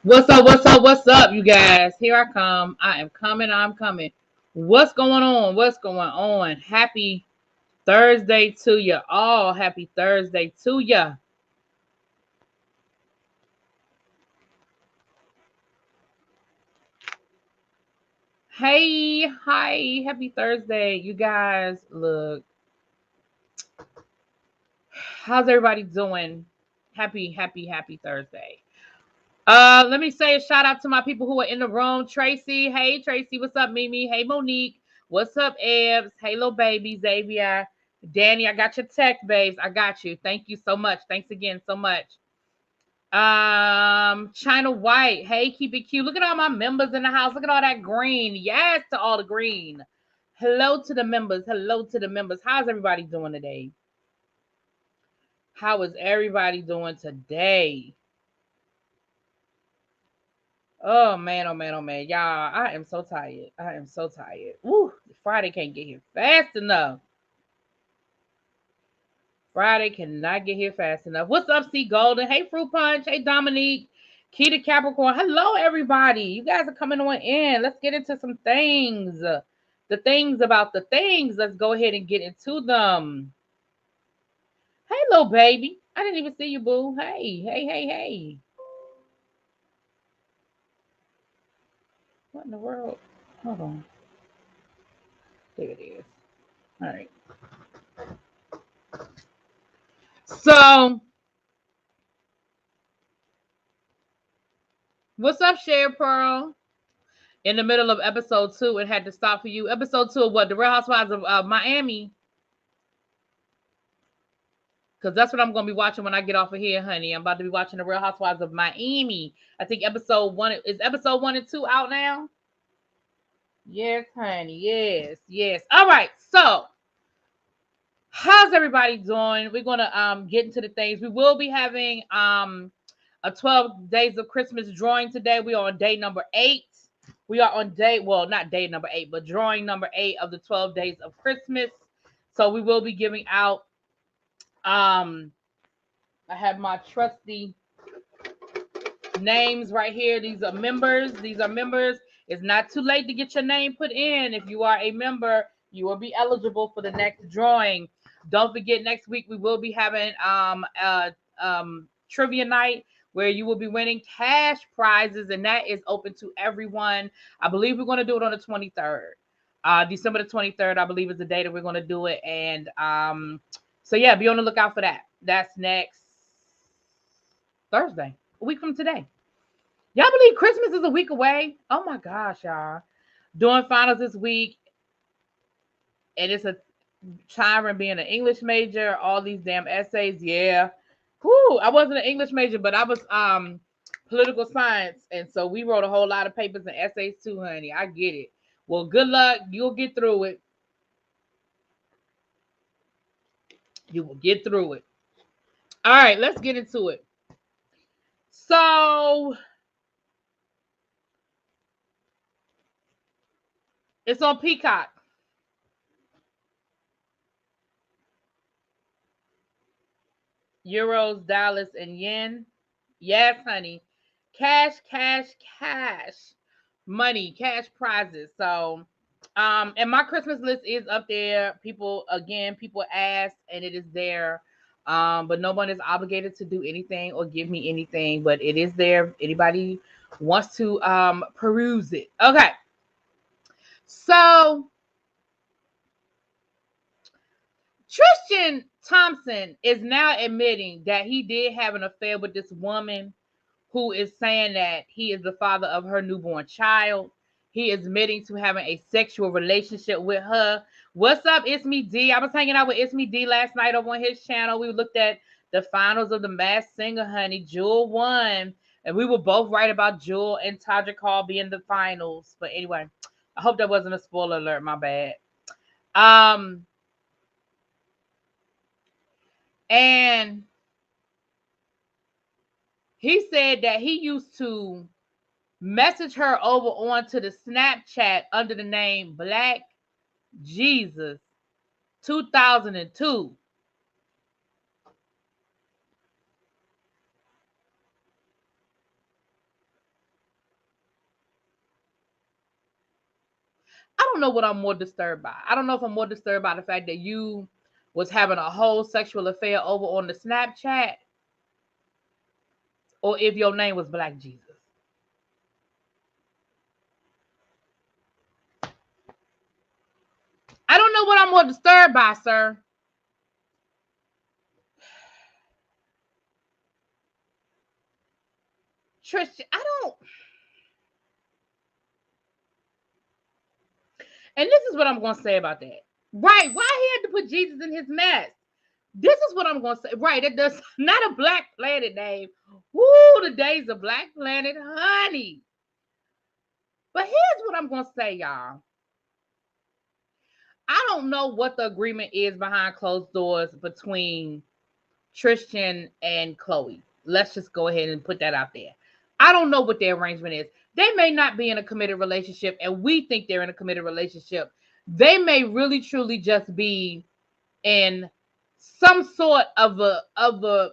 What's up? What's up? What's up, you guys? Here I come. I am coming. I'm coming. What's going on? What's going on? Happy Thursday to you all. Happy Thursday to you. Hey, hi. Happy Thursday. You guys, look. How's everybody doing? Happy Thursday. Let me say a shout out to my people who are in the room. Tracy, hey Tracy, what's up, Mimi? Hey Monique, what's up, Ebs? Hey little baby, Xavier, Danny, I got your text, babes. I got you. Thank you so much. Thanks again so much. China White, hey, keep it cute. Look at all my members in the house. Look at all that green. Yes to all the green. Hello to the members. Hello to the members. How's everybody doing today? How is everybody doing today? Oh man, oh man, oh man. Y'all, I am so tired. I am so tired. Woo, Friday can't get here fast enough. Friday cannot get here fast enough. What's up, C Golden? Hey, Fruit Punch. Hey, Dominique. Key to Capricorn. Hello, everybody. You guys are coming on in. Let's get into some things. The things about the things. Let's go ahead and get into them. Hey, little baby. I didn't even see you, boo. Hey, hey, hey, hey. What in the world? Hold on. There it is. All right. So, what's up, Share Pearl? In the middle of episode 2, it had to stop for you. Episode 2 of what? The Real Housewives of Miami. Because that's what I'm going to be watching when I get off of here, honey. I'm about to be watching The Real Housewives of Miami. I think episode 1 is episode 1 and 2 out now. Yes, honey. Yes, yes. All right. So, how's everybody doing? We're going to get into the things. We will be having a 12 days of Christmas drawing today. We are on day number 8. We are on day, well, not day number 8, but drawing number 8 of the 12 days of Christmas. So we will be giving out, I have my trusty names right here. These are members. These are members. It's not too late to get your name put in. If you are a member, you will be eligible for the next drawing. Don't forget, next week we will be having trivia night where you will be winning cash prizes, and that is open to everyone. I believe we're going to do it on the 23rd. December the 23rd, I believe, is the day that we're going to do it. And so, yeah, be on the lookout for that. That's next Thursday, a week from today. Y'all believe Christmas is a week away? Oh, my gosh, y'all. Doing finals this week. And it's a Chiron being an English major, all these damn essays. Yeah. Whew, I wasn't an English major, but I was political science. And so we wrote a whole lot of papers and essays too, honey. I get it. Well, good luck. You'll get through it. You will get through it. All right, let's get into it. So it's on Peacock. Euros, dollars, and yen. Yes, honey. Cash, cash, cash. Money, cash prizes. So, and my Christmas list is up there. People ask, and it is there. But no one is obligated to do anything or give me anything, but it is there. Anybody wants to peruse it. Okay. So Tristian Thompson is now admitting that he did have an affair with this woman who is saying that he is the father of her newborn child. He is admitting to having a sexual relationship with her. What's up, It's Me D? I was hanging out with It's Me D last night over on his channel. We looked at the finals of the Masked Singer, honey. Jewel won. And we were both right about Jewel and Todrick Hall being the finals. But anyway, I hope that wasn't a spoiler alert. My bad. And he said that he used to message her over onto the Snapchat under the name Black Jesus 2002. I don't know what I'm more disturbed by. I don't know if I'm more disturbed by the fact that you was having a whole sexual affair over on the Snapchat, or if your name was Black Jesus. I don't know what I'm more disturbed by, sir. Tristian, I don't. And this is what I'm going to say about that. Right. Why he had to put Jesus in his mess? This is what I'm going to say. Right. It does not a Black Planet name. Woo, the days of Black Planet, honey. But here's what I'm going to say, y'all. I don't know what the agreement is behind closed doors between Tristian and Chloe. Let's just go ahead and put that out there. I don't know what their arrangement is. They may not be in a committed relationship, and we think they're in a committed relationship. They may really, truly just be in some sort of a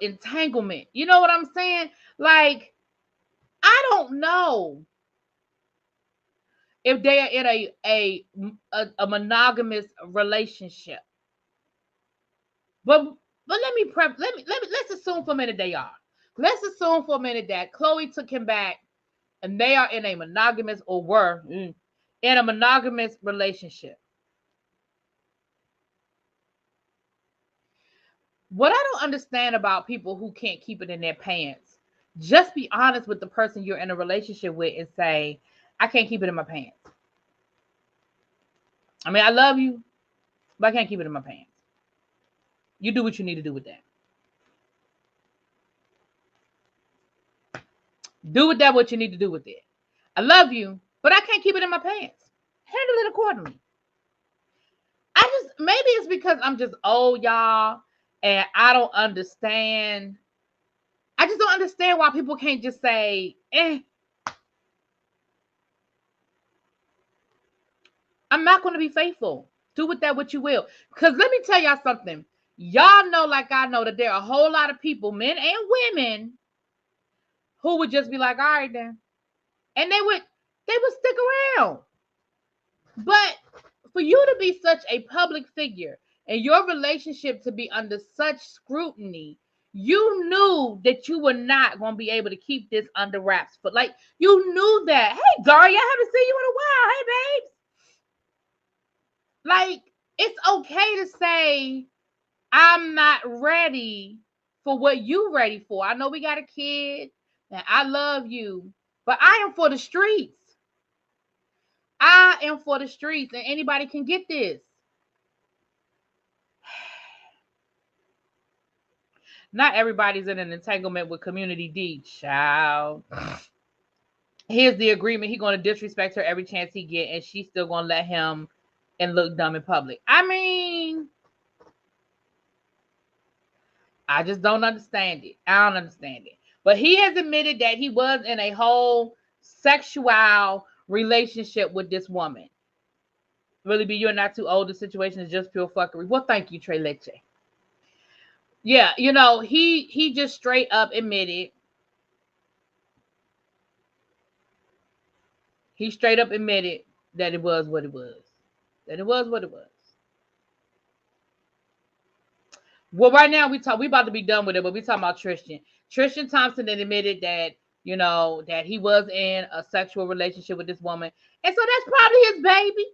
entanglement. You know what I'm saying? Like, I don't know if they are in a monogamous relationship. But let's assume for a minute they are. Let's assume for a minute that Chloe took him back and they are in a monogamous or were in a monogamous relationship. What I don't understand about people who can't keep it in their pants, just be honest with the person you're in a relationship with and say, I can't keep it in my pants. I mean, I love you, but I can't keep it in my pants. You do what you need to do with that. Do with that what you need to do with it. I love you, but I can't keep it in my pants. Handle it accordingly. Maybe it's because I'm just old, y'all, and I don't understand. I just don't understand why people can't just say, I'm not going to be faithful. Do with that what you will. Because let me tell y'all something. Y'all know, like I know, that there are a whole lot of people, men and women, who would just be like, all right then. And they would stick around. But for you to be such a public figure and your relationship to be under such scrutiny, You knew that you were not going to be able to keep this under wraps. But like, you knew that. Hey, Daria, I haven't seen you in a while. Hey, babes. Like, it's okay to say, I'm not ready for what you ready for. I know we got a kid and I love you, but I am for the streets. I am for the streets, and anybody can get this. Not everybody's in an entanglement with Community D, child. Here's the agreement. He's going to disrespect her every chance he get, and she's still going to let him and look dumb in public. I mean, I just don't understand it. I don't understand it. But he has admitted that he was in a whole sexual relationship with this woman. Really, be you're not too old. The situation is just pure fuckery. Well, thank you, Trey Leche. Yeah, you know, he just straight up admitted. He straight up admitted that it was what it was. That it was what it was. Well, right now we about to be done with it, but we talking about Tristian. Tristian Thompson then admitted that, you know, that he was in a sexual relationship with this woman. And so that's probably his baby.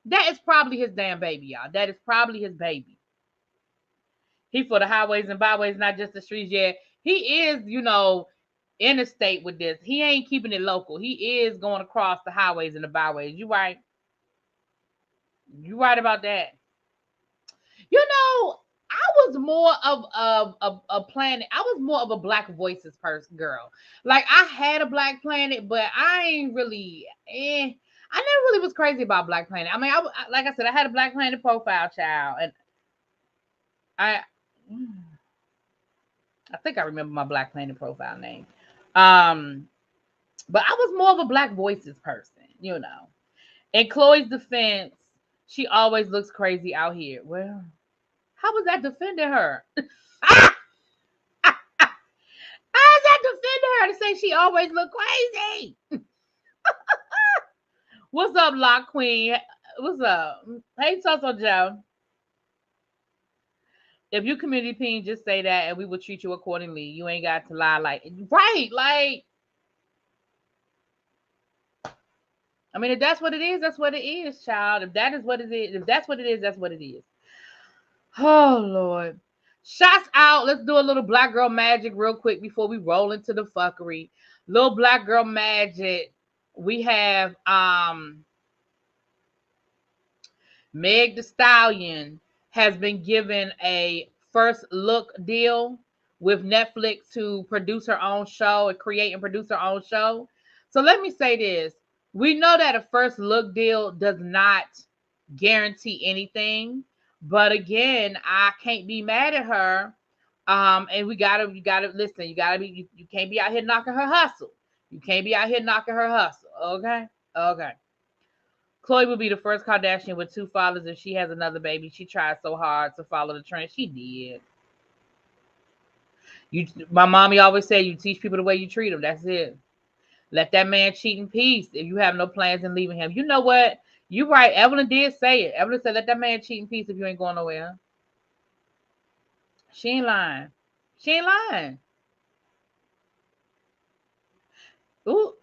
That is probably his damn baby, y'all. That is probably his baby. He for the highways and byways, not just the streets. Yeah, he is, you know, interstate with this. He ain't keeping it local. He is going across the highways and the byways. You right. You right about that. You know, I was more of a planet. I was more of a Black Voices person, girl. Like, I had a Black Planet, but I ain't really. I never really was crazy about Black Planet. I mean, like I said, I had a Black Planet profile, child, and I think I remember my Black Planet profile name. But I was more of a Black Voices person, you know. In Chloe's defense, she always looks crazy out here. Well, how was that defending her? How is that defending her to say she always look crazy? What's up, Lock Queen? What's up? Hey, Toto Joe. If you community ping, just say that and we will treat you accordingly. You ain't got to lie like right, like. I mean, if that's what it is, that's what it is, child. If that is what it is, if that's what it is, that's what it is. Oh, Lord. Shots out. Let's do a little Black Girl Magic real quick before we roll into the fuckery. Little Black Girl Magic. We have Meg Thee Stallion has been given a first look deal with Netflix to produce her own show and create and produce her own show. So let me say this. We know that a first look deal does not guarantee anything. But again, I can't be mad at her. And you gotta listen, you can't be out here knocking her hustle. You can't be out here knocking her hustle. Okay? Okay. Chloe will be the first Kardashian with 2 fathers if she has another baby. She tried so hard to follow the trend. She did. My mommy always said you teach people the way you treat them. That's it. Let that man cheat in peace if you have no plans in leaving him. You know what? You right. Evelyn did say it. Evelyn said, let that man cheat in peace if you ain't going nowhere. She ain't lying. She ain't lying. Ooh.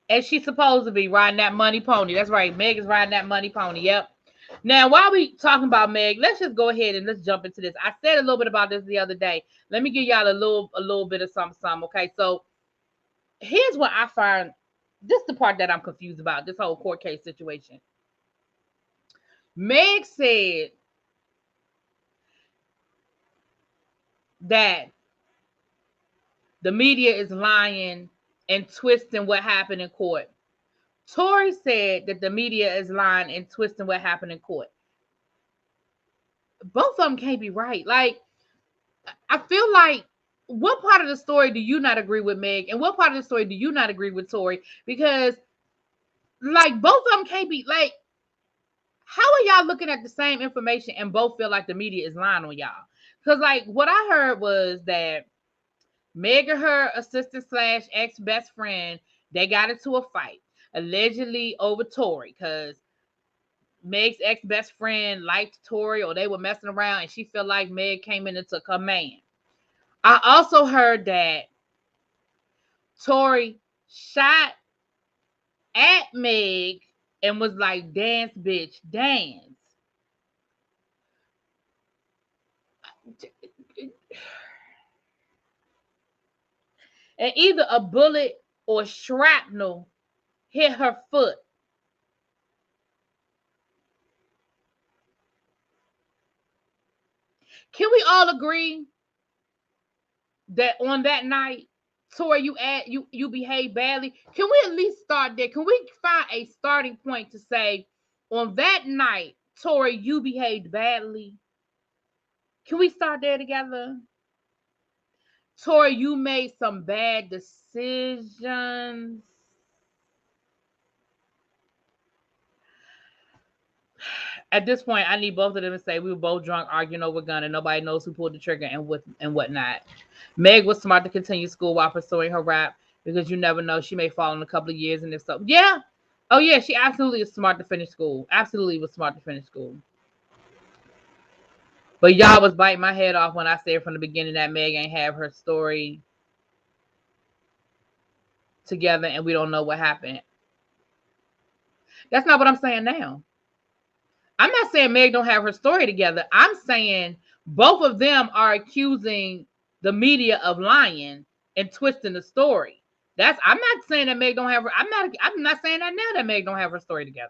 And she's supposed to be riding that money pony. That's right. Meg is riding that money pony. Yep. Now, while we talking about Meg, let's just go ahead and let's jump into this. I said a little bit about this the other day. Let me give y'all a little bit of something. Okay, so here's what I find. This is the part that I'm confused about. This whole court case situation. Meg said that the media is lying and twisting what happened in court. Tory said that the media is lying and twisting what happened in court. Both of them can't be right. Like, I feel like, what part of the story do you not agree with Meg? And what part of the story do you not agree with Tory? Because, like, both of them can't be, like, how are y'all looking at the same information and both feel like the media is lying on y'all? Because, like, what I heard was that Meg and her assistant / ex-best friend, they got into a fight, allegedly over Tory, because Meg's ex-best friend liked Tori, or they were messing around, and she felt like Meg came in and took her man. I also heard that Tori shot at Meg and was like, dance, bitch, dance. And either a bullet or shrapnel hit her foot. Can we all agree that on that night, Tori, you behaved badly? Can we at least start there? Can we find a starting point to say, on that night, Tori, you behaved badly? Can we start there together? Tori, you made some bad decisions. At this point, I need both of them to say we were both drunk, arguing over a gun, and nobody knows who pulled the trigger and whatnot. Meg was smart to continue school while pursuing her rap, because you never know, she may fall in a couple of years, and if so, yeah. Oh yeah, she absolutely is smart to finish school. Absolutely was smart to finish school. But y'all was biting my head off when I said from the beginning that Meg ain't have her story together and we don't know what happened. That's not what I'm saying now. I'm not saying Meg don't have her story together. I'm saying both of them are accusing the media of lying and twisting the story. I'm not saying that Meg don't have her. I'm not saying that now that Meg don't have her story together.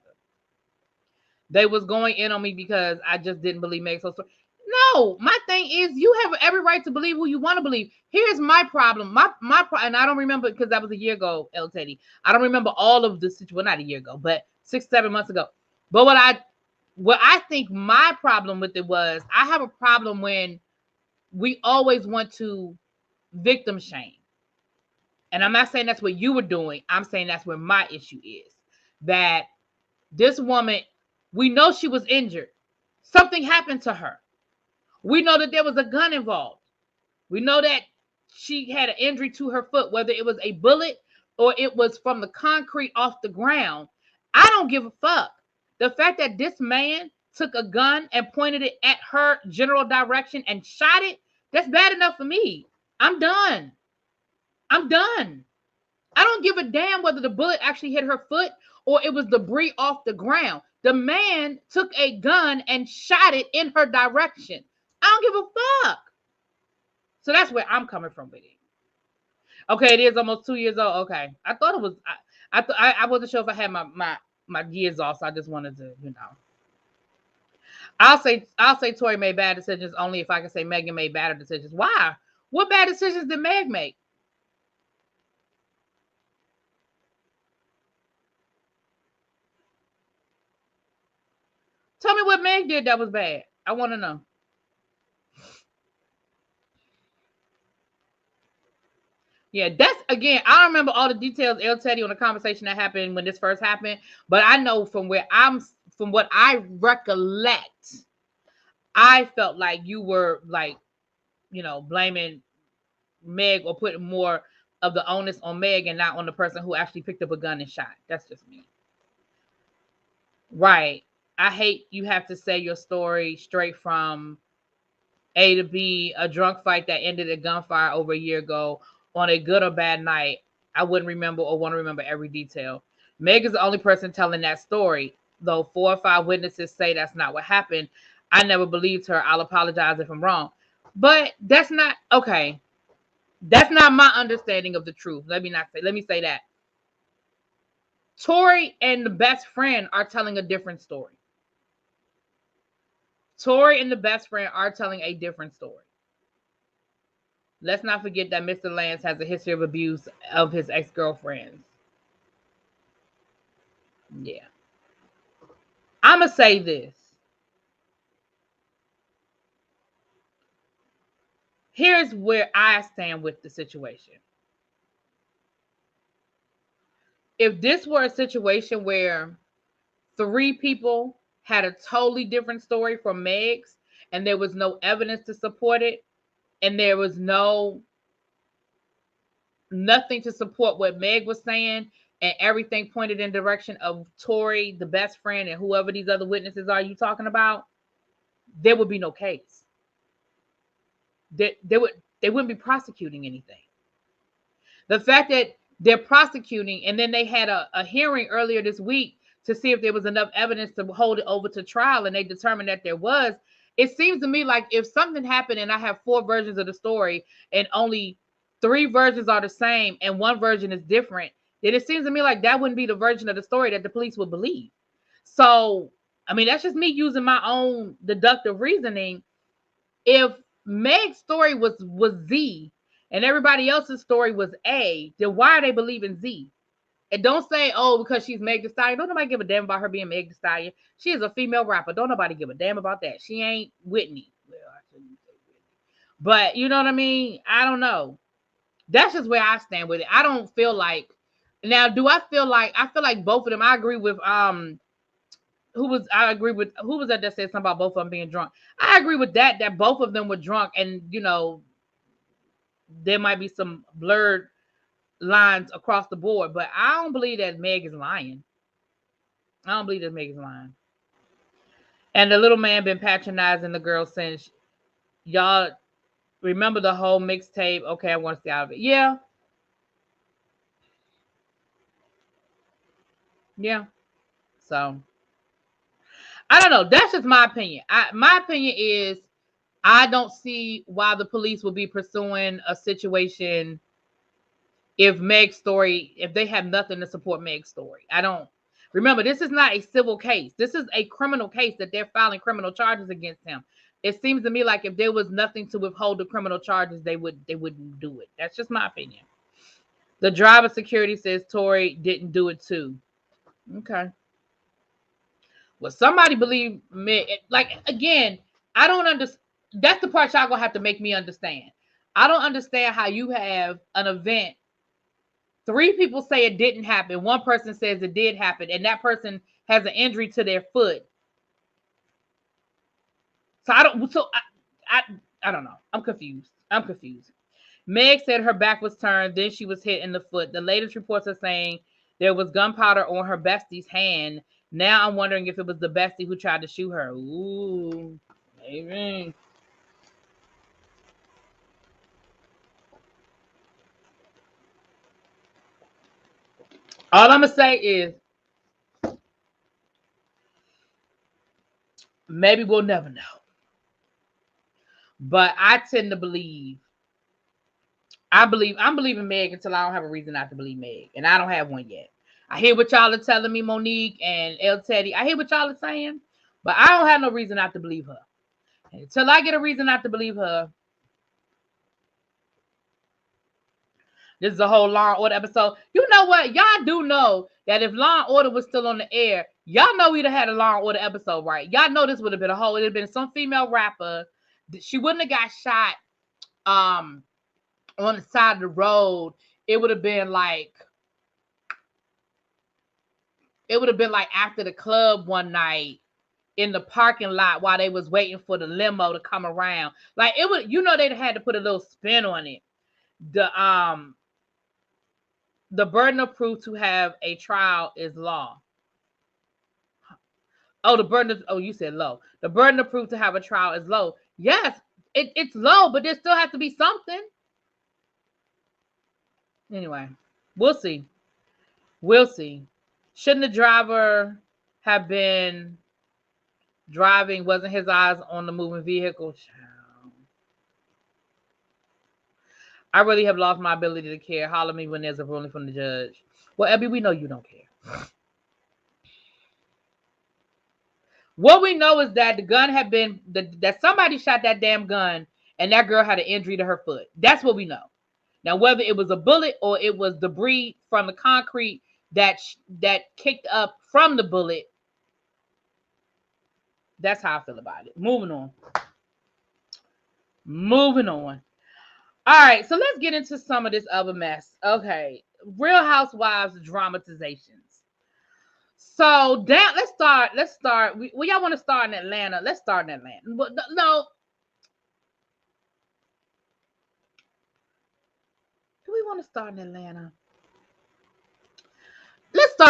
They was going in on me because I just didn't believe Meg's whole story. No, my thing is you have every right to believe who you want to believe. Here's my problem. And I don't remember because that was a year ago, El Teddy. I don't remember all of the situation. Well, not a year ago, but 6-7 months ago. But what I think my problem with it was, I have a problem when we always want to victim shame. And I'm not saying that's what you were doing. I'm saying that's where my issue is. That this woman, we know she was injured. Something happened to her. We know that there was a gun involved. We know that she had an injury to her foot, whether it was a bullet or it was from the concrete off the ground. I don't give a fuck. The fact that this man took a gun and pointed it at her general direction and shot it, that's bad enough for me. I'm done. I'm done. I don't give a damn whether the bullet actually hit her foot or it was debris off the ground. The man took a gun and shot it in her direction. I don't give a fuck. So that's where I'm coming from with it. Okay, it is almost 2 years old. Okay, I thought it was. I wasn't sure if I had my years off, so I just wanted to, I'll say Tori made bad decisions only if I can say Megan made better decisions. Why? What bad decisions did Meg make? Tell me what Meg did that was bad. I want to know. Yeah, that's again. I don't remember all the details, El Teddy, on the conversation that happened when this first happened, but I know from what I recollect, I felt like you were like, blaming Meg or putting more of the onus on Meg and not on the person who actually picked up a gun and shot. That's just me. Right. I hate you have to say your story straight from A to B, a drunk fight that ended in gunfire over a year ago on a good or bad night. I wouldn't remember or want to remember every detail. Meg is the only person telling that story, though 4 or 5 witnesses say that's not what happened. I never believed her. I'll apologize if I'm wrong. But that's not okay. That's not my understanding of the truth. Let me say that. Tori and the best friend are telling a different story. Tori and the best friend are telling a different story. Let's not forget that Mr. Lance has a history of abuse of his ex-girlfriends. Yeah. I'm going to say this. Here's where I stand with the situation. If this were a situation where 3 people had a totally different story from Meg's and there was no evidence to support it and there was nothing to support what Meg was saying, and everything pointed in the direction of Tori, the best friend, and whoever these other witnesses are you talking about, there would be no case. They wouldn't be prosecuting anything. The fact that they're prosecuting, and then they had a hearing earlier this week to see if there was enough evidence to hold it over to trial, and they determined that there was. It seems to me like if something happened and I have 4 versions of the story and only 3 versions are the same and 1 version is different, then it seems to me like that wouldn't be the version of the story that the police would believe. So, I mean, that's just me using my own deductive reasoning. If Meg's story was Z and everybody else's story was A, then why are they believing Z? And don't say, oh, because she's Meg Thee Stallion. Don't nobody give a damn about her being Meg Thee Stallion. She is a female rapper. Don't nobody give a damn about that. She ain't Whitney. Well, I shouldn't say Whitney. But you know what I mean? I don't know. That's just where I stand with it. I don't feel like, now do I feel like both of them, I agree with who was that said something about both of them being drunk. I agree with that both of them were drunk, and you know, there might be some blurred lines across the board, but I don't believe that Meg is lying. I don't believe that Meg is lying. And the little man been patronizing the girl since, y'all remember the whole mixtape. Okay, I want to stay out of it. Yeah. So I don't know. That's just my opinion. My opinion is I don't see why the police would be pursuing a situation if they have nothing to support Meg's story. I don't. Remember, this is not a civil case. This is a criminal case that they're filing criminal charges against him. It seems to me like if there was nothing to withhold the criminal charges, they wouldn't do it. That's just my opinion. The driver security says Tori didn't do it too. Okay. Well, somebody believe me. Like, again, I don't understand. That's the part y'all gonna have to make me understand. I don't understand how you have an event. 3 people say it didn't happen. 1 person says it did happen, and that person has an injury to their foot. So I don't. So I don't know. I'm confused. Meg said her back was turned, then she was hit in the foot. The latest reports are saying there was gunpowder on her bestie's hand. Now I'm wondering if it was the bestie who tried to shoot her. Ooh, maybe. All I'm gonna say is maybe we'll never know. But I tend to believe. I'm believing Meg until I don't have a reason not to believe Meg, and I don't have one yet. I hear what y'all are telling me, Monique and El Teddy. I hear what y'all are saying, but I don't have no reason not to believe her. And until I get a reason not to believe her, this is a whole Law and Order episode. You know what? Y'all do know that if Law and Order was still on the air, y'all know we'd have had a Law and Order episode, right? Y'all know this would have been a whole. It would have been some female rapper. She wouldn't have got shot on the side of the road. It would have been like after the club one night in the parking lot while they was waiting for the limo to come around. Like, it would, they'd had to put a little spin on it. The burden of proof to have a trial is law. You said low. The burden of proof to have a trial is low. Yes, it's low, but there still has to be something. Anyway, we'll see. Shouldn't the driver have been driving? Wasn't his eyes on the moving vehicle? I really have lost my ability to care. Holler at me when there's a ruling from the judge. Well, Ebby, we know you don't care. What we know is that the gun had been that somebody shot that damn gun, and that girl had an injury to her foot. That's what we know. Now, whether it was a bullet or it was debris from the concrete that kicked up from the bullet, that's how I feel about it. Moving on. All right, so let's get into some of this other mess. Okay, Real Housewives dramatizations. So let's start. Y'all want to start in Atlanta? Let's start in Atlanta. But no, do we want to start in Atlanta?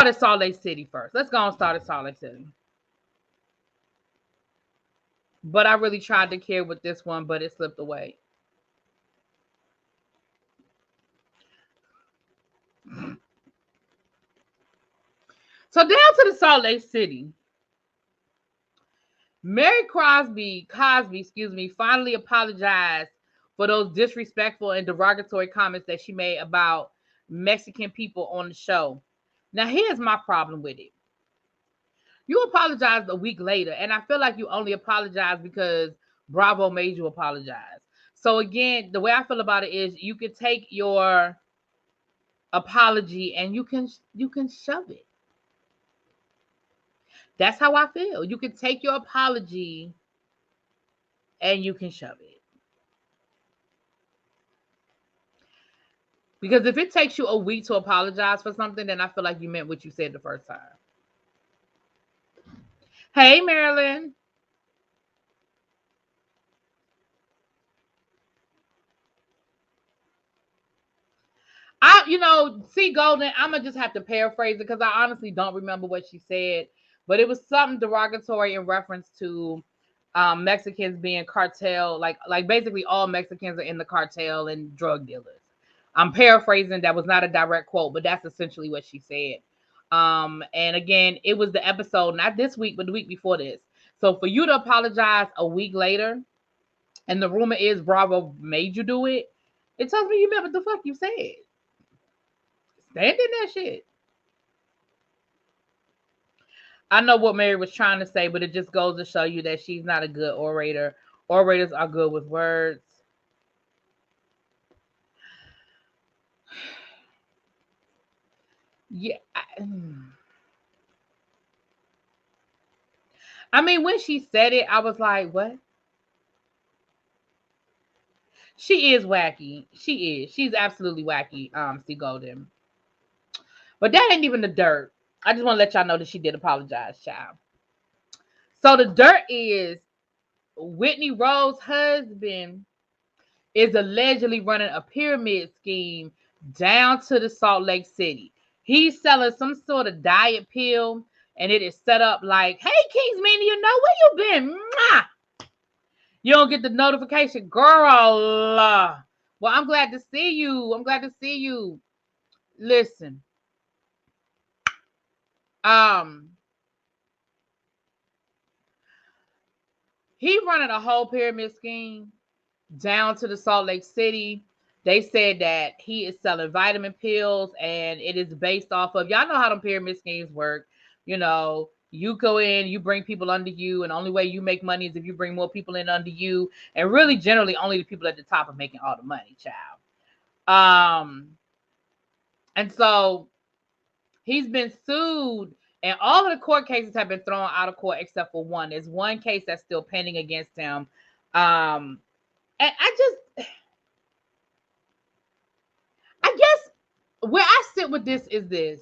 start at Salt Lake City first. Let's go and start at Salt Lake City. But I really tried to care with this one, but it slipped away. So down to the Salt Lake City. Mary Cosby, finally apologized for those disrespectful and derogatory comments that she made about Mexican people on the show. Now, here's my problem with it. You apologized a week later, and I feel like you only apologized because Bravo made you apologize. So again, the way I feel about it is you can take your apology and you can shove it. That's how I feel. You can take your apology and you can shove it. Because if it takes you a week to apologize for something, then I feel like you meant what you said the first time. Hey, Marilyn. See, Golden, I'm going to just have to paraphrase it because I honestly don't remember what she said. But it was something derogatory in reference to Mexicans being cartel, like basically all Mexicans are in the cartel and drug dealers. I'm paraphrasing. That was not a direct quote, but that's essentially what she said. And again, it was the episode, not this week, but the week before this. So for you to apologize a week later, and the rumor is Bravo made you do it, it tells me you meant what the fuck you said. Stand in that shit. I know what Mary was trying to say, but it just goes to show you that she's not a good orator. Orators are good with words. Yeah. I mean, when she said it, I was like, what? She is wacky. She is. She's absolutely wacky, C. Golden. But that ain't even the dirt. I just want to let y'all know that she did apologize, child. So the dirt is Whitney Rose's husband is allegedly running a pyramid scheme down to the Salt Lake City. He's selling some sort of diet pill, and it is set up like, hey, Kingsman, you know where you been? Mwah! You don't get the notification, girl. Well, I'm glad to see you. I'm glad to see you. Listen. He running a whole pyramid scheme down to the Salt Lake City. They said that he is selling vitamin pills, and it is based off of, y'all know how them pyramid schemes work. You know, you go in, you bring people under you, and the only way you make money is if you bring more people in under you. And really, generally, only the people at the top are making all the money, child. And so he's been sued, and all of the court cases have been thrown out of court except for one. There's one case that's still pending against him. And I guess where I sit with this is this.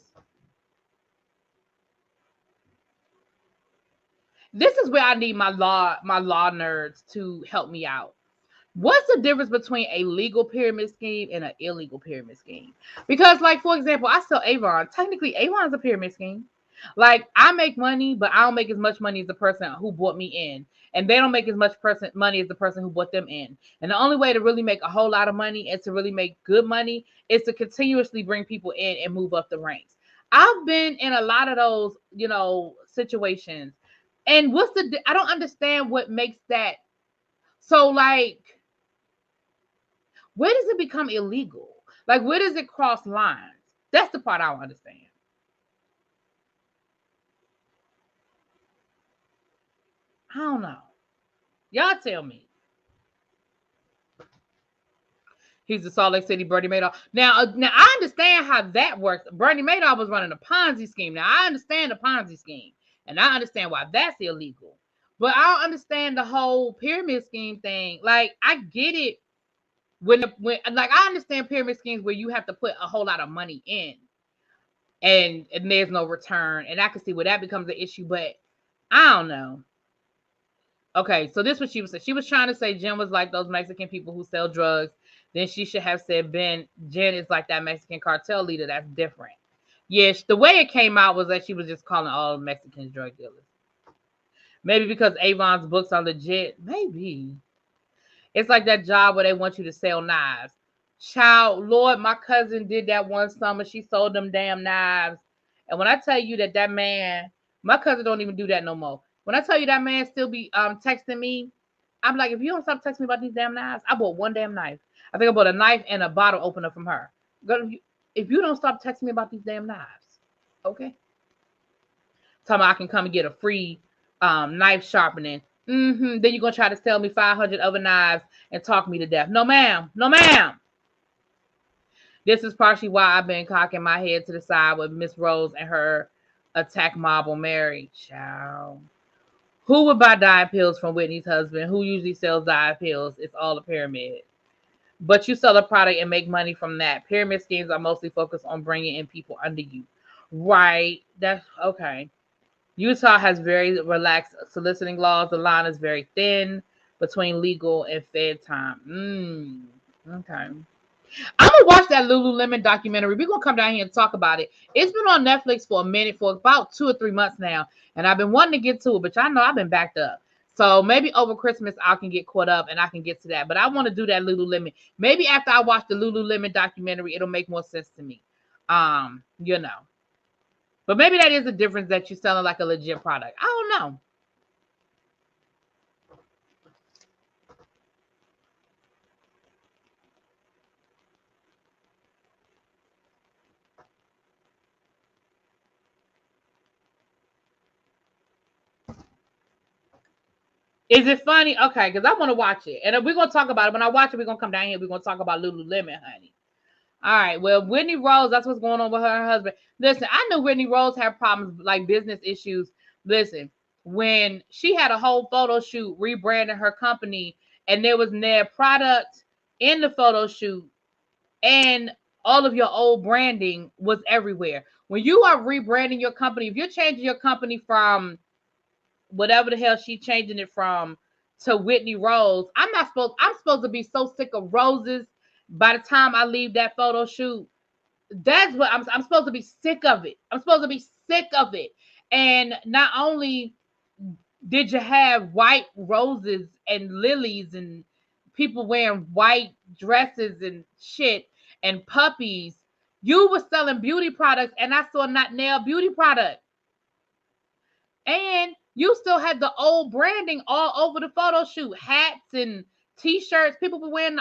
This is where I need my law nerds to help me out. What's the difference between a legal pyramid scheme and an illegal pyramid scheme? Because, like, for example, I sell Avon. Technically, Avon's a pyramid scheme. Like, I make money, but I don't make as much money as the person who brought me in. And they don't make as much money as the person who brought them in. And the only way to really make a whole lot of money and to really make good money is to continuously bring people in and move up the ranks. I've been in a lot of those, situations. And I don't understand what makes that. So, like, where does it become illegal? Like, where does it cross lines? That's the part I don't understand. I don't know. Y'all tell me. He's the Salt Lake City Bernie Madoff. Now I understand how that works. Bernie Madoff was running a Ponzi scheme. Now, I understand the Ponzi scheme, and I understand why that's illegal. But I don't understand the whole pyramid scheme thing. Like, I get it when I understand pyramid schemes where you have to put a whole lot of money in, and there's no return, and I can see where that becomes an issue. But I don't know. Okay, so this is what she was saying. She was trying to say Jen was like those Mexican people who sell drugs. Then she should have said Jen is like that Mexican cartel leader. That's different. Yes, the way it came out was that she was just calling all Mexicans drug dealers. Maybe because Avon's books are legit. Maybe. It's like that job where they want you to sell knives. Child, Lord, my cousin did that one summer. She sold them damn knives. And when I tell you that man, my cousin don't even do that no more. When I tell you that man still be texting me, I'm like, if you don't stop texting me about these damn knives, I bought one damn knife. I think I bought a knife and a bottle opener from her. If you don't stop texting me about these damn knives, okay? Tell me I can come and get a free knife sharpening. Then you're going to try to sell me 500 other knives and talk me to death. No, ma'am. No, ma'am. This is partially why I've been cocking my head to the side with Miss Rose and her attack Marlboro Md. Child. Who would buy diet pills from Whitney's husband? Who usually sells diet pills? It's all a pyramid. But you sell a product and make money from that. Pyramid schemes are mostly focused on bringing in people under you. Right. That's okay. Utah has very relaxed soliciting laws. The line is very thin between legal and fed time. Okay. I'm going to watch that Lululemon documentary. We're going to come down here and talk about it. It's been on Netflix for a minute, for about 2 or 3 months now. And I've been wanting to get to it, but y'all know I've been backed up. So maybe over Christmas I can get caught up and I can get to that. But I want to do that Lululemon. Maybe after I watch the Lululemon documentary, it'll make more sense to me. You know. But maybe that is the difference, that you're selling like a legit product. I don't know. Is it funny? Okay, because I want to watch it. And we're going to talk about it. When I watch it, we're going to come down here. We're going to talk about Lululemon, honey. All right. Well, Whitney Rose, that's what's going on with her and her husband. Listen, I knew Whitney Rose had problems, like business issues. Listen, when she had a whole photo shoot rebranding her company, and there was their product in the photo shoot, and all of your old branding was everywhere. When you are rebranding your company, if you're changing your company from whatever the hell she changing it from to Whitney Rose, I'm supposed to be so sick of roses by the time I leave that photo shoot. That's what I'm supposed to be sick of it. I'm supposed to be sick of it. And not only did you have white roses and lilies and people wearing white dresses and shit and puppies, you were selling beauty products, and I saw not nail beauty product. And you still had the old branding all over the photo shoot, hats and t-shirts. People were wearing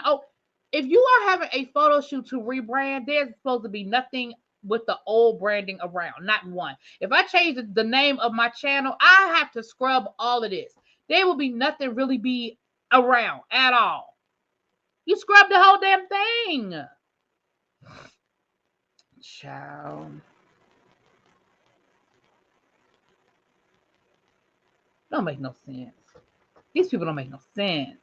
if you are having a photo shoot to rebrand, there's supposed to be nothing with the old branding around, not one. If I change the name of my channel, I have to scrub all of this. There will be nothing really be around at all. You scrub the whole damn thing. Child. Don't make no sense. These people don't make no sense.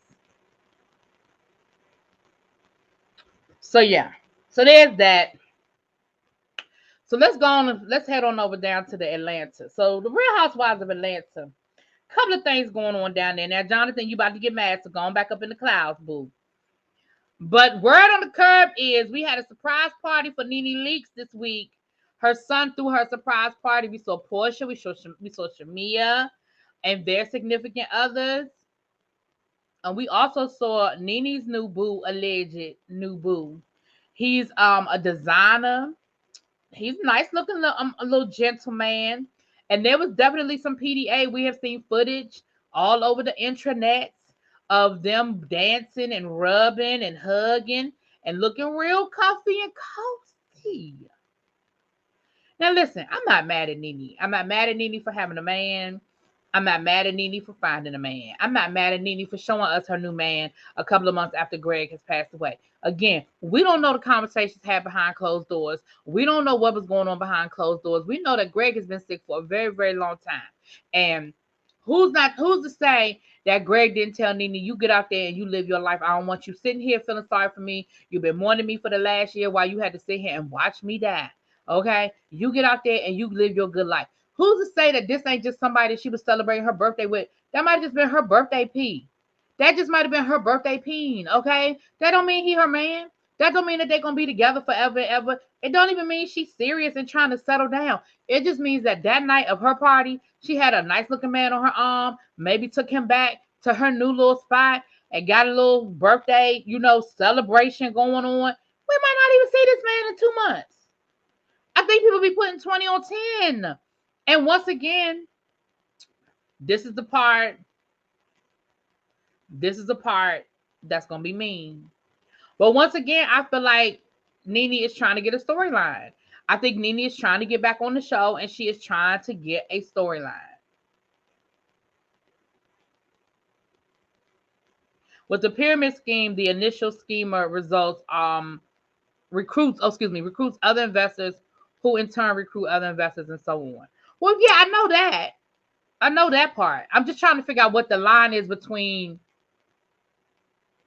So yeah. So there's that. So let's go on. Let's head on over down to the Atlanta. So the Real Housewives of Atlanta. Couple of things going on down there. Now, Jonathan, you about to get mad, so going back up in the clouds, boo. But word on the curb is we had a surprise party for NeNe Leakes this week. Her son threw her surprise party. We saw Portia, we saw Shamia, and their significant others. And we also saw NeNe's new boo, alleged new boo. He's a designer. He's nice looking, a little gentleman. And there was definitely some PDA. We have seen footage all over the intranets of them dancing and rubbing and hugging and looking real comfy and cozy. Now listen, I'm not mad at NeNe. I'm not mad at NeNe for having a man. I'm not mad at NeNe for finding a man. I'm not mad at NeNe for showing us her new man a couple of months after Greg has passed away. Again, we don't know the conversations had behind closed doors. We don't know what was going on behind closed doors. We know that Greg has been sick for a very, very long time. And who's to say that Greg didn't tell NeNe, you get out there and you live your life. I don't want you sitting here feeling sorry for me. You've been mourning me for the last year while you had to sit here and watch me die. Okay? You get out there and you live your good life. Who's to say that this ain't just somebody that she was celebrating her birthday with? That might have just been her birthday pee. That just might have been her birthday peeing, okay? That don't mean he her man. That don't mean that they're gonna be together forever and ever. It don't even mean she's serious and trying to settle down. It just means that that night of her party, she had a nice looking man on her arm, maybe took him back to her new little spot and got a little birthday, celebration going on. We might not even see this man in 2 months. I think people be putting 20 on 10. And once again, this is the part that's gonna be mean. But once again, I feel like NeNe is trying to get a storyline. I think NeNe is trying to get back on the show, and she is trying to get a storyline. With the pyramid scheme, the initial schemer recruits other investors, who in turn recruit other investors, and so on. Well, yeah, I know that. I know that part. I'm just trying to figure out what the line is between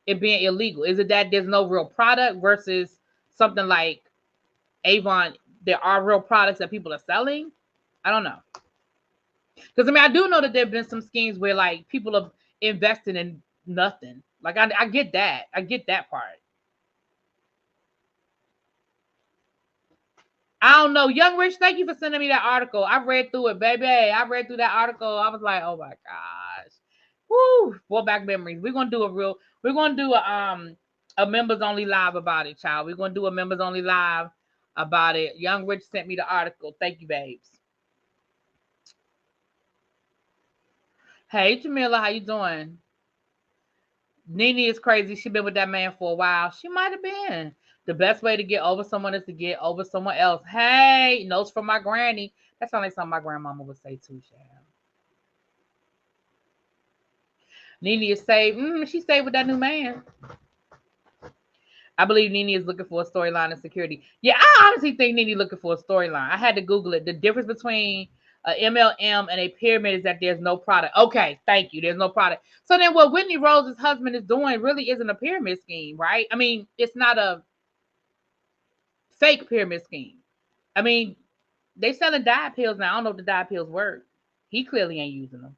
it being illegal. Is it that there's no real product versus something like Avon? There are real products that people are selling. I don't know. Because I do know that there have been some schemes where like people are investing in nothing. Like I get that. I get that part. I don't know. Young Rich, thank you for sending me that article. I read through it, baby. I read through that article. I was like, oh my gosh. Woo, brought back memories. We're gonna do a members only live about it, child. We're gonna do a members only live about it. Young Rich sent me the article. Thank you, babes. Hey Jamila, how you doing? NeNe is crazy. She been with that man for a while. She might have been. The best way to get over someone is to get over someone else. Hey, notes from my granny. That sounds like something my grandmama would say too, Sham. NeNe is saved. She stayed with that new man. I believe NeNe is looking for a storyline and security. Yeah, I honestly think NeNe looking for a storyline. I had to Google it. The difference between a MLM and a pyramid is that there's no product. Okay, thank you. There's no product. So then what Whitney Rose's husband is doing really isn't a pyramid scheme, right? It's not a fake pyramid scheme. They selling diet pills now. I don't know if the diet pills work. He clearly ain't using them.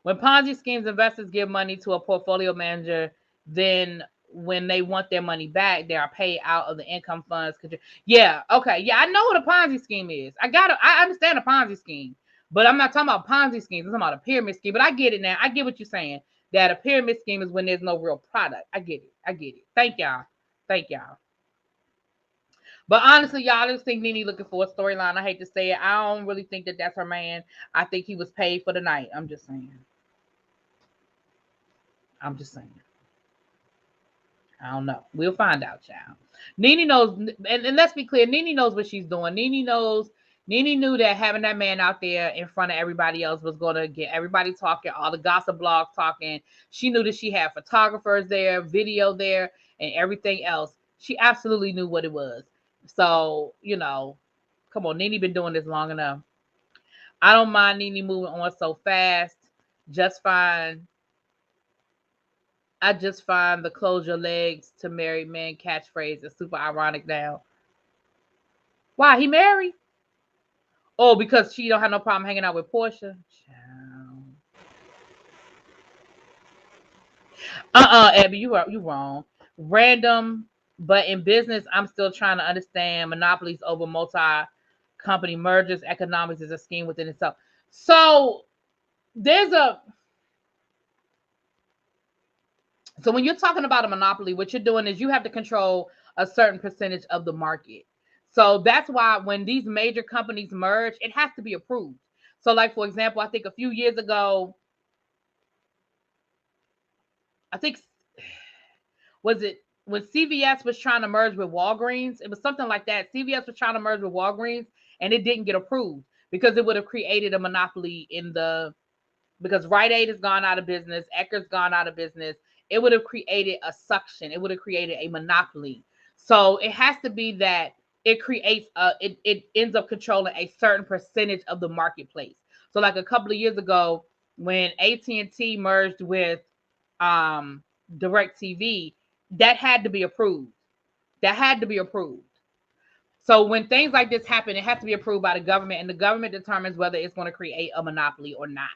When Ponzi schemes, investors give money to a portfolio manager, then when they want their money back, they are paid out of the income funds. Yeah, okay. Yeah, I know what a Ponzi scheme is. I understand a Ponzi scheme, but I'm not talking about Ponzi schemes. I'm talking about a pyramid scheme. But I get it now. I get what you're saying. That a pyramid scheme is when there's no real product. I get it. Thank y'all. But honestly, y'all, I just think NeNe looking for a storyline. I hate to say it. I don't really think that that's her man. I think he was paid for the night. I'm just saying. I don't know. We'll find out, child. NeNe knows, and let's be clear, NeNe knows what she's doing. NeNe knew that having that man out there in front of everybody else was going to get everybody talking, all the gossip blogs talking. She knew that she had photographers there, video there, and everything else. She absolutely knew what it was. So, come on, NeNe been doing this long enough. I don't mind NeNe moving on so fast. Just fine. I just find the close your legs to married men catchphrase is super ironic now. Why? He married? Oh, because she don't have no problem hanging out with Portia? Abby, you wrong. Random, but in business, I'm still trying to understand monopolies over multi-company mergers. Economics is a scheme within itself. So So when you're talking about a monopoly, what you're doing is you have to control a certain percentage of the market. So that's why when these major companies merge, it has to be approved. So like, for example, I think a few years ago, was it when CVS was trying to merge with Walgreens? It was something like that. CVS was trying to merge with Walgreens and it didn't get approved because it would have created a monopoly because Rite Aid has gone out of business, Ecker's gone out of business. It would have created a suction. It would have created a monopoly. So it has to be that it creates it ends up controlling a certain percentage of the marketplace. So like a couple of years ago, when AT&T merged with DirecTV, that had to be approved. So when things like this happen, it has to be approved by the government, and the government determines whether it's going to create a monopoly or not.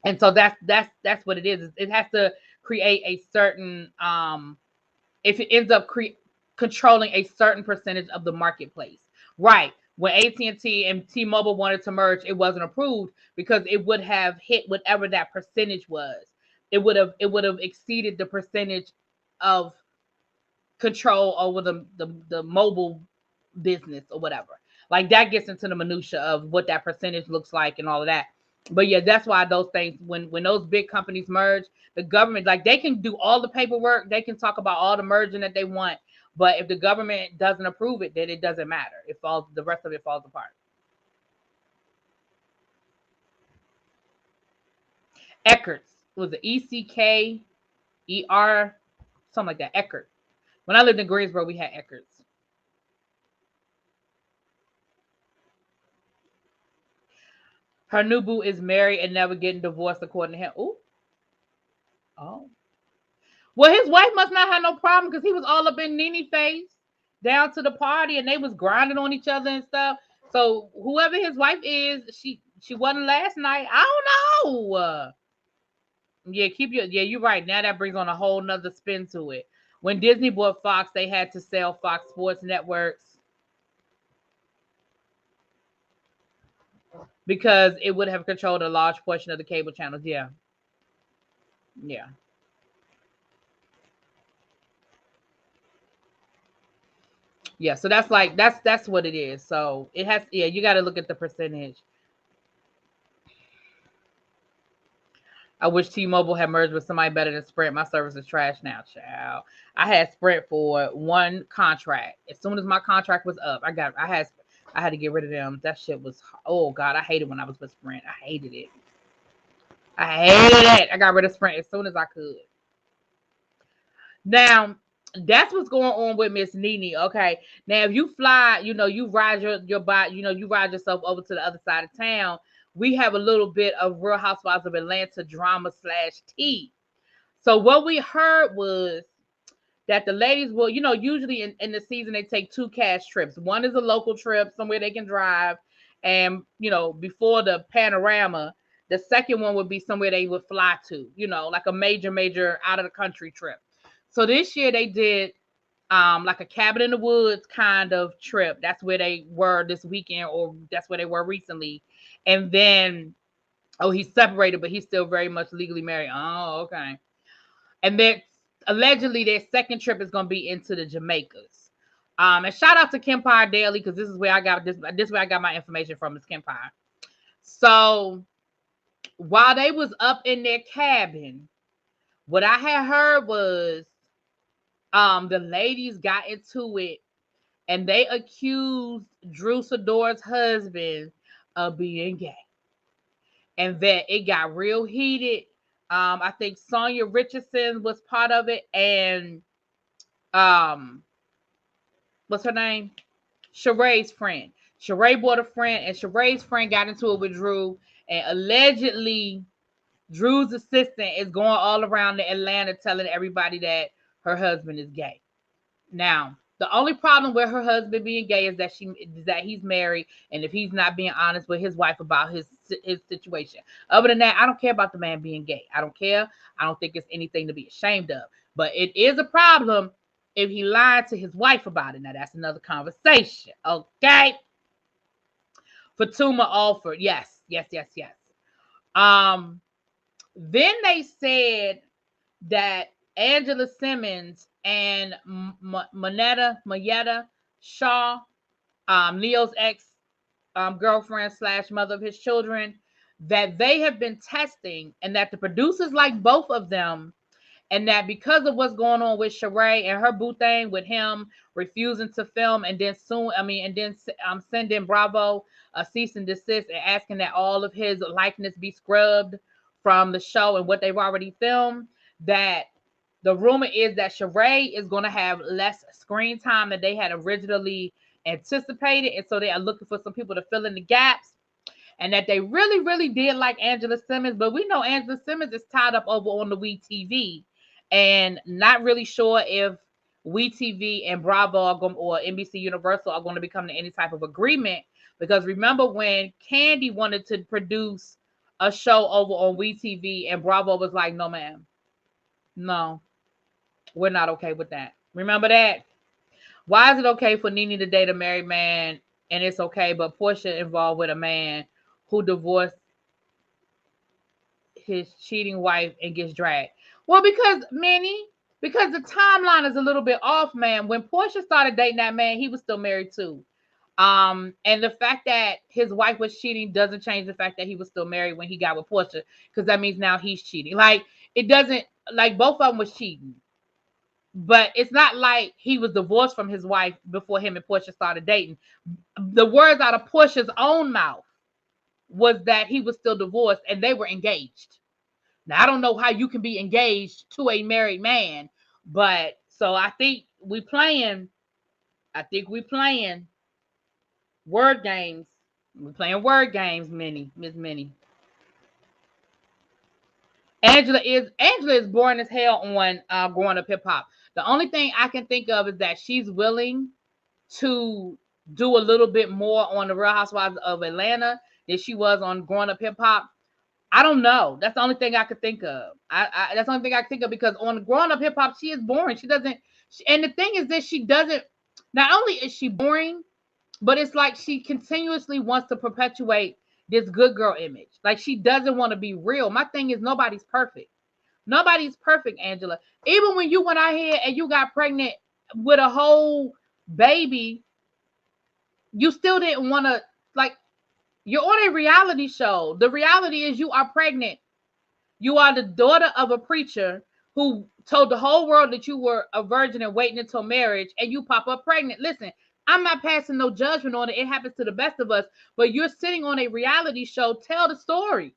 And so that's what it is. It has to create a certain if it ends up controlling a certain percentage of the marketplace. Right. When AT&T and T-Mobile wanted to merge, it wasn't approved because it would have hit whatever that percentage was. It would have exceeded the percentage of control over the mobile business or whatever. Like that gets into the minutia of what that percentage looks like and all of that. But yeah, that's why those things, when those big companies merge, the government, like they can do all the paperwork, they can talk about all the merging that they want, but if the government doesn't approve it, then it doesn't matter. It falls, the rest of it falls apart. Eckert's was it ECKER, something like that. Eckert. When I lived in Greensboro, we had Eckert's. Her new boo is married and never getting divorced, according to him. Ooh. Oh. Well, his wife must not have no problem because he was all up in NeNe face down to the party and they was grinding on each other and stuff. So whoever his wife is, she wasn't last night. I don't know. Yeah, you're right. Now that brings on a whole nother spin to it. When Disney bought Fox, they had to sell Fox Sports Networks because it would have controlled a large portion of the cable channels. Yeah. Yeah. Yeah. So that's like that's what it is. So it has, yeah, you got to look at the percentage. I wish T-Mobile had merged with somebody better than Sprint. My service is trash now, child. I had Sprint for one contract. As soon as my contract was up, I had to get rid of them. That shit was, oh God, I hated when I was with Sprint. I hated it. I hated it. I got rid of Sprint as soon as I could. Now, that's what's going on with Miss NeNe. Okay. Now, if you fly, you ride your bike, you ride yourself over to the other side of town. We have a little bit of Real Housewives of Atlanta drama / tea. So what we heard was that the ladies will, usually in the season, they take 2 cash trips. One is a local trip, somewhere they can drive. And, before the panorama, the second one would be somewhere they would fly to, like a major out of the country trip. So this year they did like a cabin in the woods kind of trip. That's where they were this weekend, or that's where they were recently. And then, oh, he's separated, but he's still very much legally married. Oh, okay. And then allegedly their second trip is going to be into the Jamaicas. And shout out to Kempire Daily, because this is where I got this where I got my information from, is Kempire. So while they was up in their cabin, what I had heard was the ladies got into it and they accused Drew Sidor's husband of being gay. And that it got real heated. I think Sonia Richardson was part of it, and what's her name? Sheree's friend. Sheree brought a friend, and Sheree's friend got into it with Drew, and allegedly Drew's assistant is going all around the Atlanta telling everybody that her husband is gay. Now, the only problem with her husband being gay is that he's married, and if he's not being honest with his wife about his situation. Other than that, I don't care about the man being gay. I don't care. I don't think it's anything to be ashamed of. But it is a problem if he lied to his wife about it. Now, that's another conversation. Okay. Fatuma offered. Yes. Then they said that Angela Simmons and Mayetta Shaw, Leo's ex girlfriend / mother of his children, that they have been testing, and that the producers like both of them, and that because of what's going on with Sheree and her boo thing with him refusing to film, and then sending Bravo a cease and desist and asking that all of his likeness be scrubbed from the show and what they've already filmed, that the rumor is that Sheree is going to have less screen time than they had originally anticipated. And so they are looking for some people to fill in the gaps. And that they really, really did like Angela Simmons. But we know Angela Simmons is tied up over on the WeTV. And not really sure if WeTV and Bravo or NBC Universal are going to become any type of agreement. Because remember when Candy wanted to produce a show over on WeTV and Bravo was like, no, ma'am. No, we're not okay with that. Remember that. Why is it okay for NeNe to date a married man and it's okay, but Portia involved with a man who divorced his cheating wife and gets dragged? Well, because because the timeline is a little bit off, man. When Portia started dating that man, he was still married too. And the fact that his wife was cheating doesn't change the fact that he was still married when he got with Portia, because that means now he's cheating. Like, it doesn't, like, both of them was cheating. But it's not like he was divorced from his wife before him and Portia started dating. The words out of Portia's own mouth was that he was still divorced and they were engaged. Now, I don't know how you can be engaged to a married man, but so I think we playing word games. We're playing word games, Miss Minnie. Angela is boring as hell on Growing Up Hip Hop. The only thing I can think of is that she's willing to do a little bit more on the Real Housewives of Atlanta than she was on Growing Up Hip Hop. I don't know. That's the only thing I could think of. That's the only thing I could think of, because on Growing Up Hip Hop, she is boring. She doesn't. And the thing is that she doesn't. Not only is she boring, but it's like she continuously wants to perpetuate this good girl image. Like, she doesn't want to be real. My thing is, nobody's perfect. Nobody's perfect, Angela. Even when you went out here and you got pregnant with a whole baby, you still didn't want to, like, you're on a reality show. The reality is you are pregnant. You are the daughter of a preacher who told the whole world that you were a virgin and waiting until marriage, and you pop up pregnant. Listen, I'm not passing no judgment on it. It happens to the best of us. But you're sitting on a reality show. Tell the story.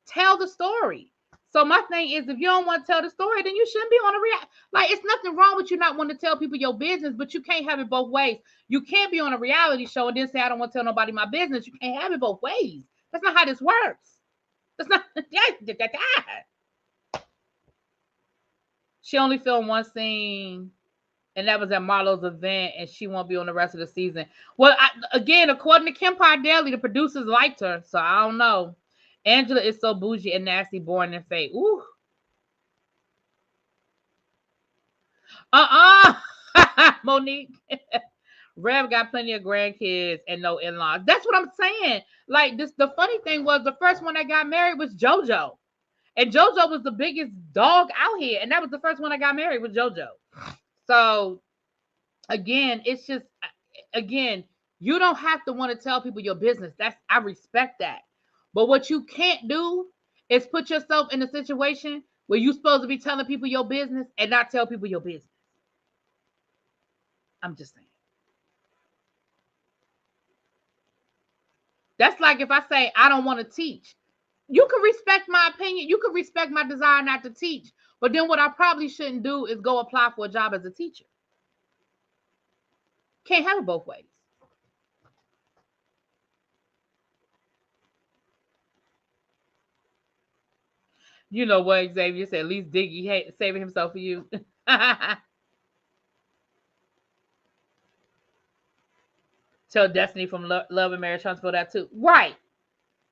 Tell the story. So my thing is, if you don't want to tell the story, then you shouldn't be on a reality. Like, it's nothing wrong with you not wanting to tell people your business, but you can't have it both ways. You can't be on a reality show and then say, I don't want to tell nobody my business. You can't have it both ways. That's not how this works. That's not. She only filmed one scene, and that was at Marlo's event, and she won't be on the rest of the season. Well, again, according to Kim Daly, the producers liked her, so I don't know. Angela is so bougie and nasty, boring and fake. Ooh. Monique. Rev got plenty of grandkids and no in-laws. That's what I'm saying. Like, this, the funny thing was, the first one that got married was JoJo. And JoJo was the biggest dog out here. And that was the first one I got married with JoJo. So, again, it's just, again, you don't have to want to tell people your business. I respect that. But what you can't do is put yourself in a situation where you're supposed to be telling people your business and not tell people your business. I'm just saying. That's like if I say I don't want to teach. You can respect my opinion. You can respect my desire not to teach. But then what I probably shouldn't do is go apply for a job as a teacher. Can't have it both ways. You know what, Xavier said? At least Diggy saving himself for you. Tell Destiny from Love and Marriage Huntsville that too. Right.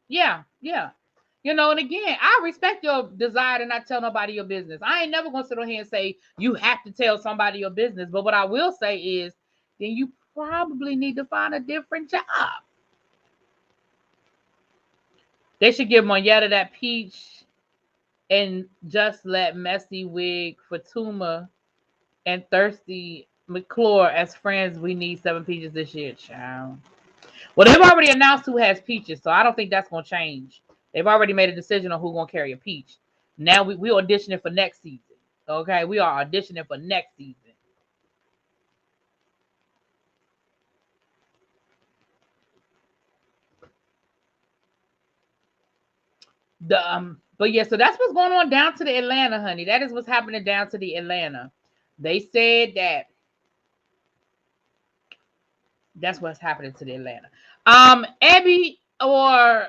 Yeah. You know, and again, I respect your desire to not tell nobody your business. I ain't never going to sit on here and say you have to tell somebody your business. But what I will say is, then you probably need to find a different job. They should give Monyetta that peach and just let Messy Wig, Fatuma, and Thirsty McClure as friends. We need 7 peaches this year, child. Well, they've already announced who has peaches, so I don't think that's going to change. They've already made a decision on who's going to carry a peach. Now we auditioning for next season. Okay, we are auditioning for next season. But yeah, so that's what's going on down to the Atlanta, honey. That is what's happening down to the Atlanta. They said that that's what's happening to the Atlanta. Abby or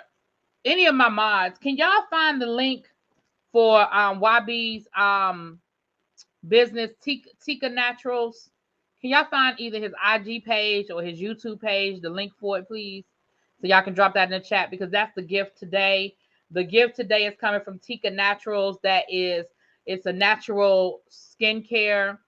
any of my mods, can y'all find the link for YB's business, Tika Naturals? Can y'all find either his IG page or his YouTube page, the link for it, please? So y'all can drop that in the chat, because that's the gift today. The gift today is coming from Tika Naturals. That is, It's a natural skincare.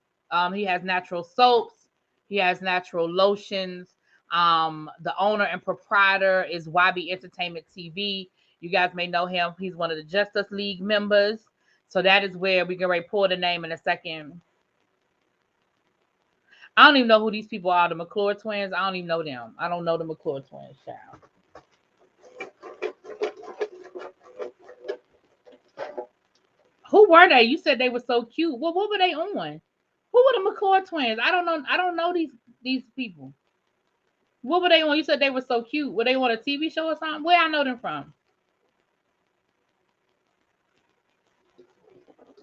He has natural soaps. He has natural lotions. The owner and proprietor is YB Entertainment TV. You guys may know him. He's one of the Justice League members. So that is where we can pull the name in a second. I don't even know who these people are. The McClure twins. I don't even know them. I don't know the McClure twins, child. Who were they? You said they were so cute. Well, what were they on? Who were the McClure twins? I don't know. I don't know these people. What were they on? You said they were so cute. Were they on a TV show or something? Where I know them from?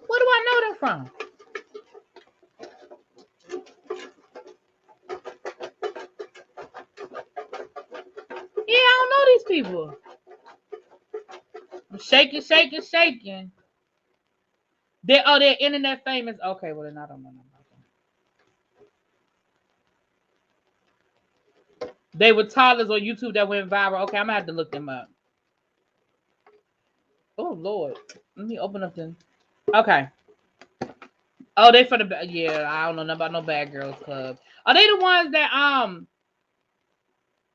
Where do I know them from? Yeah, I don't know these people. I'm shaking, shaking, shaking. They're internet famous. Okay, well then I don't know them. They were toddlers on YouTube that went viral. Okay, I'm gonna have to look them up. Oh Lord, let me open up them. Okay. Oh, they for the I don't know nothing about no Bad Girls Club. Are they the ones that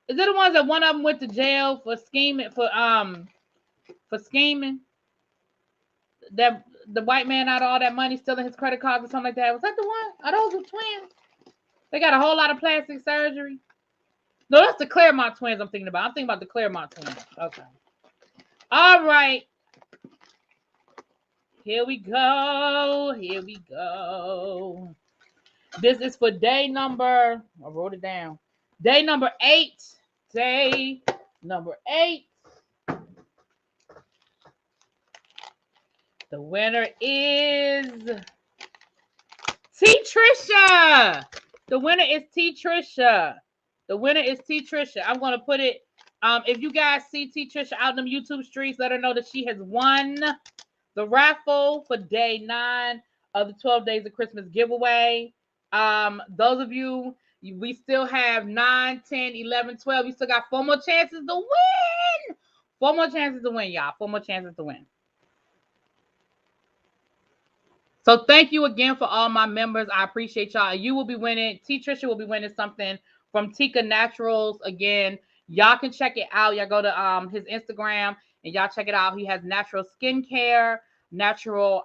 Is it the ones that one of them went to jail for scheming for scheming? That the white man out of all that money stealing his credit cards or something like that. Was that the one? Are those the twins? They got a whole lot of plastic surgery. No, that's the Claremont twins I'm thinking about. I'm thinking about the Claremont twins. Okay. All right. Here we go. Here we go. This is for day number. I wrote it down. Day number 8. Day number 8. The winner is T. Trisha. The winner is T. Trisha. The winner is T. Trisha. I'm going to put it. If you guys see T. Trisha out in them YouTube streets, let her know that she has won the raffle for day 9 of the 12 Days of Christmas giveaway. Those of you, we still have 9, 10, 11, 12. You still got 4 more chances to win. 4 more chances to win, y'all. 4 more chances to win. So thank you again for all my members. I appreciate y'all. You will be winning. T. Trisha will be winning something from Tika Naturals. Again, y'all can check it out. Y'all go to his Instagram and y'all check it out. He has natural skincare, natural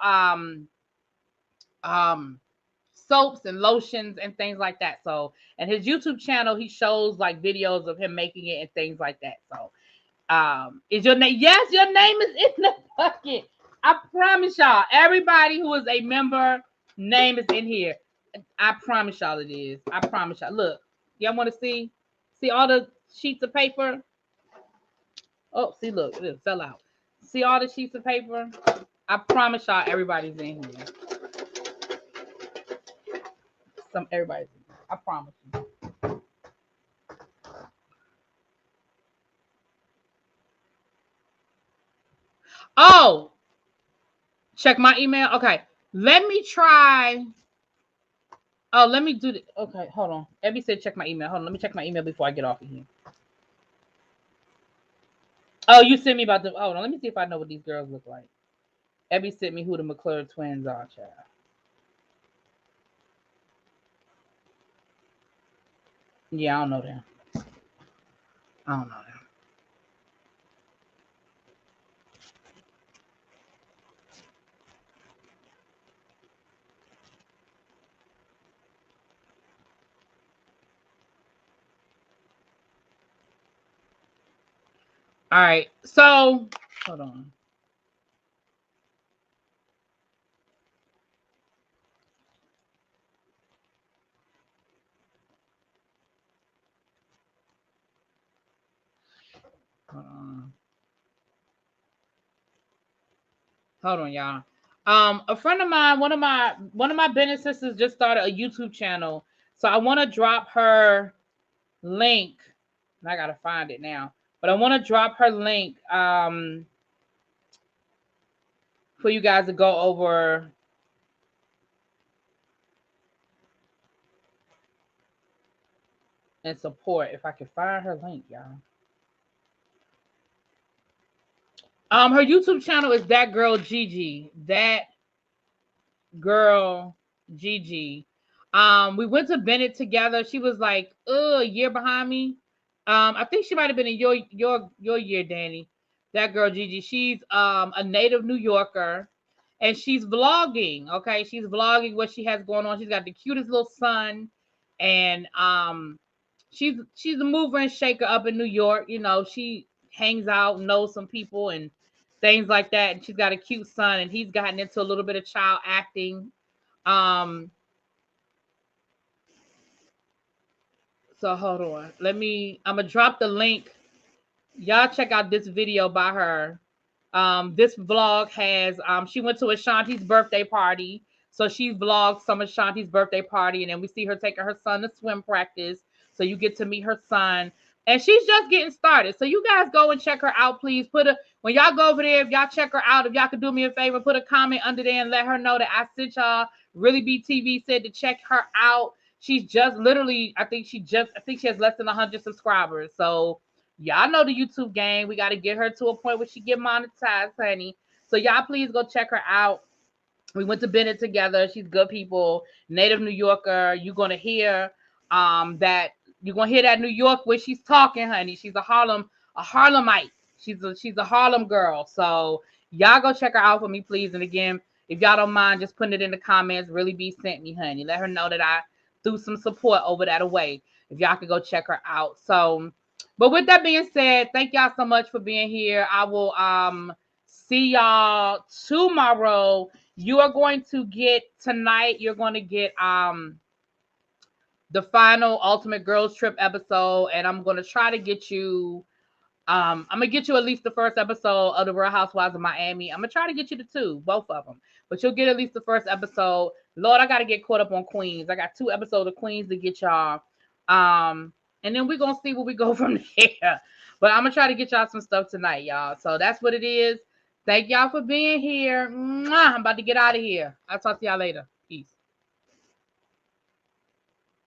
soaps and lotions and things like that. So, and his YouTube channel, he shows like videos of him making it and things like that. So, is your name? Yes, your name is in the bucket. I promise y'all, everybody who is a member, name is in here. I promise y'all it is. I promise y'all. Look, y'all want to see all the sheets of paper? Oh, see, look, it fell out. See all the sheets of paper? I promise y'all, everybody's in here. Everybody's in here. I promise you. Oh, check my email. Okay, let me try. Oh, let me do the. Okay, hold on. Abby said check my email. Hold on, let me check my email before I get off of here. Oh, you sent me about the. Hold on, let me see if I know what these girls look like. Abby sent me who the McClure twins are, child. Yeah, I don't know them. I don't know them. All right, so hold on. Hold on, y'all. A friend of mine, one of my business sisters just started a YouTube channel. So I want to drop her link. And I gotta find it now. But I want to drop her link for you guys to go over and support. If I can find her link, y'all. Her YouTube channel is That Girl Gigi. That girl, Gigi. We went to Bennett together. She was like, a year behind me. I think she might have been in your year, Danny. That girl, Gigi. She's a native New Yorker, and she's vlogging. Okay, she's vlogging what she has going on. She's got the cutest little son, and she's a mover and shaker up in New York. You know, she hangs out, knows some people, and things like that. And she's got a cute son, and he's gotten into a little bit of child acting. Um, so hold on. I'm gonna drop the link. Y'all check out this video by her. This vlog has she went to Ashanti's birthday party. So she vlogged some of Ashanti's birthday party, and then we see her taking her son to swim practice. So you get to meet her son. And she's just getting started. So you guys go and check her out, please. When y'all go over there, if y'all check her out, if y'all could do me a favor, put a comment under there and let her know that I sent y'all. ReallyBTV said to check her out. She's just literally, I think she has less than 100 subscribers. So y'all know the YouTube game. We got to get her to a point where she get monetized, honey. So y'all please go check her out. We went to Bennett together. She's good people, native New Yorker. You're gonna hear that New York where she's talking, honey. She's a Harlemite. She's a Harlem girl. So y'all go check her out for me, please. And again, if y'all don't mind, just putting it in the comments. Really be sent me, honey. Let her know that I threw some support over that away. If y'all could go check her out. So, but with that being said, thank y'all so much for being here. I will see y'all tomorrow. You are going to get tonight. You're going to get the final Ultimate Girls Trip episode, and I'm going to try to get you. I'm gonna get you at least the first episode of the Real Housewives of Miami. I'm gonna try to get you the two, both of them, but you'll get at least the first episode. Lord, I gotta get caught up on Queens. I got 2 episodes of Queens to get y'all. And then we're gonna see where we go from there. But I'm gonna try to get y'all some stuff tonight, y'all. So that's what it is. Thank y'all for being here. Mwah! I'm about to get out of here. I'll talk to y'all later.